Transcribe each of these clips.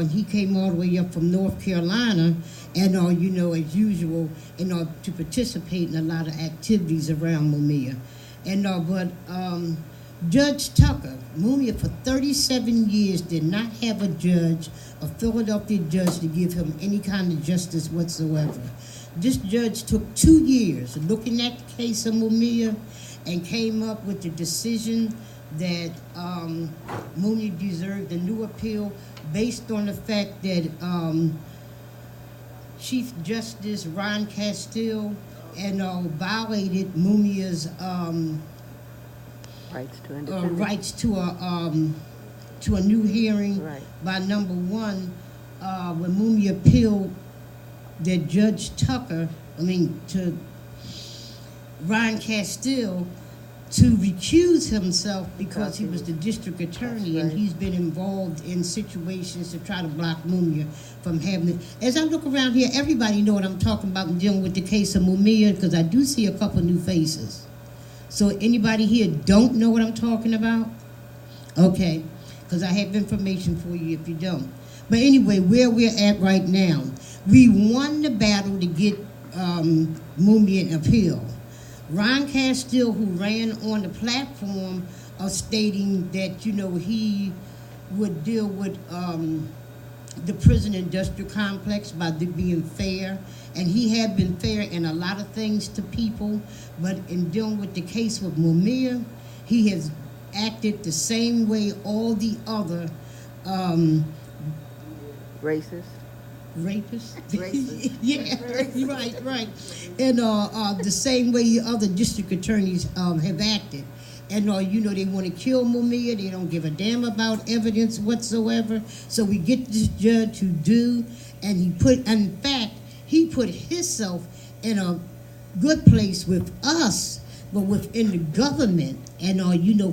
he came all the way up from North Carolina, and you know, as usual, to participate in a lot of activities around MUMIA. But Judge Tucker, MUMIA for 37 years did not have a judge, a Philadelphia judge, to give him any kind of justice whatsoever. This judge took 2 years looking at the case of MUMIA and came up with the decision that MUMIA deserved a new appeal based on the fact that Chief Justice Ron Castile violated MUMIA's rights to a new hearing by number one, when MUMIA appealed that Judge Tucker, to Ron Castile, to recuse himself because he was the district attorney, and he's been involved in situations to try to block MUMIA from having it. As I look around here, everybody know what I'm talking about in dealing with the case of MUMIA, because I do see a couple new faces. So anybody here don't know what I'm talking about? Okay, because I have information for you if you don't. But anyway, where we're at right now, we won the battle to get MUMIA an appeal. Ron Castile, who ran on the platform of stating that, he would deal with the prison industrial complex by being fair, and he had been fair in a lot of things to people, but in dealing with the case with MUMIA, he has acted the same way all the other rapists. Yeah, right. And the same way the other district attorneys have acted. And they want to kill MUMIA. They don't give a damn about evidence whatsoever. So we get this judge who do, and in fact, he put himself in a good place with us, but within the government. And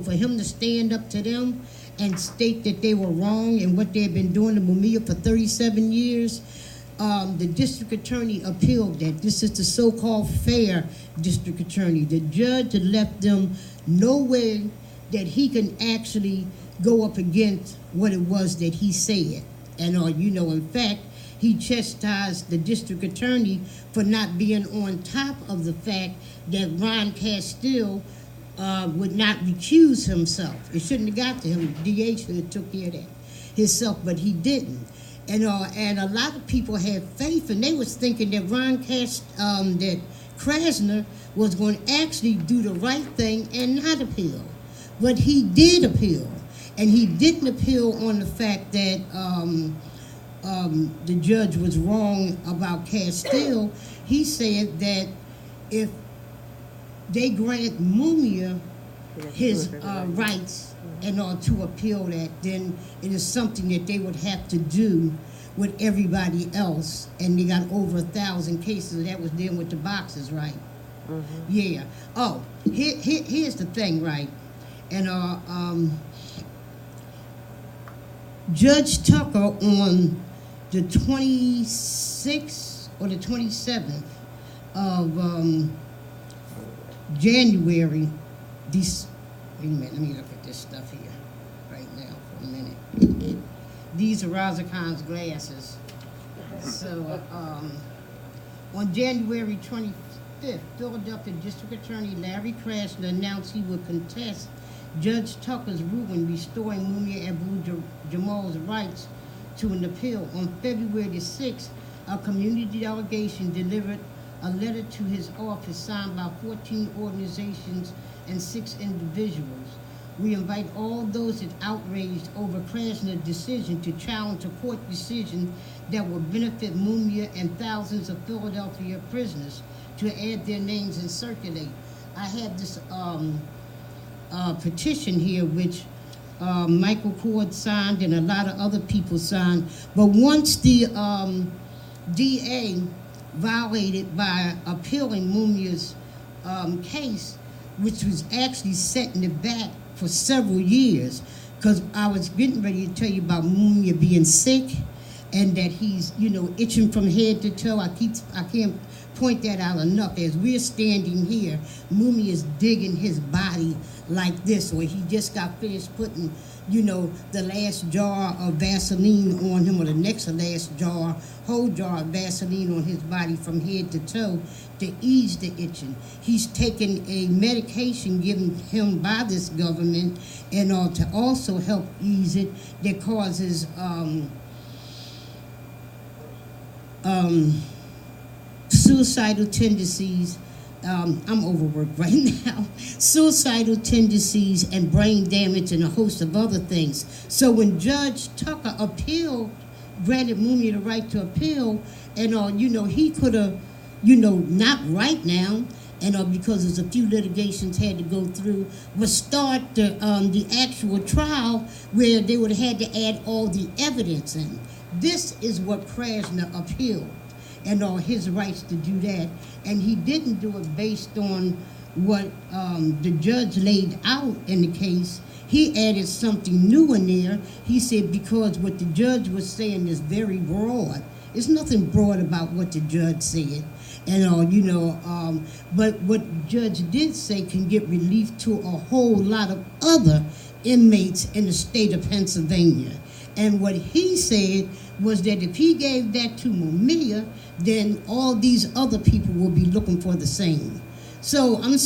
for him to stand up to them and state that they were wrong and what they had been doing to MUMIA for 37 years, the district attorney appealed that. This is the so-called fair district attorney. The judge had left them no way that he can actually go up against what it was that he said. And in fact, he chastised the district attorney for not being on top of the fact that Ron Castile would not recuse himself. It shouldn't have got to him. The DA should have took care of that himself, but he didn't. And a lot of people had faith, and they was thinking that that Krasner was going to actually do the right thing and not appeal. But he did appeal, and he didn't appeal on the fact that the judge was wrong about Castile. He said that if they grant MUMIA his rights and to appeal that, then it is something that they would have to do with everybody else. And they got over 1,000 cases that was dealing with the boxes, right? Mm-hmm. Yeah. Oh, here's the thing, right? And Judge Tucker on the 26th or the 27th of January, wait a minute, let me look at this stuff here right now for a minute. These are Razakan's glasses. So on January 25th, Philadelphia District Attorney Larry Krasner announced he would contest Judge Tucker's ruling restoring MUMIA Abu Jamal's rights to an appeal. On February the 6th, a community delegation delivered a letter to his office signed by 14 organizations and 6 individuals. We invite all those that outraged over Krasner's decision to challenge a court decision that will benefit MUMIA and thousands of Philadelphia prisoners to add their names and circulate. I have this petition here which Michael Cord signed and a lot of other people signed. But once the DA violated by appealing MUMIA's case, which was actually setting it back for several years, because I was getting ready to tell you about MUMIA being sick and that he's, itching from head to toe. I can't point that out enough. As we're standing here, MUMIA is digging his body like this, or he just got finished putting you know, the last jar of Vaseline on him, or the next to last jar, whole jar of Vaseline on his body from head to toe to ease the itching. He's taken a medication given him by this government and to also help ease it that causes suicidal tendencies. I'm overworked right now. Suicidal tendencies and brain damage and a host of other things. So when Judge Tucker granted MUMIA the right to appeal, and you know, he could have, you know, not right now, and because there's a few litigations had to go through, but start the actual trial where they would have had to add all the evidence in. This is what Krasner appealed, and his rights to do that. And he didn't do it based on what the judge laid out in the case. He added something new in there. He said because what the judge was saying is very broad. There's nothing broad about what the judge said. And you know, but what the judge did say can get relief to a whole lot of other inmates in the state of Pennsylvania. And what he said was that if he gave that to MUMIA, then all these other people will be looking for the same. So I'm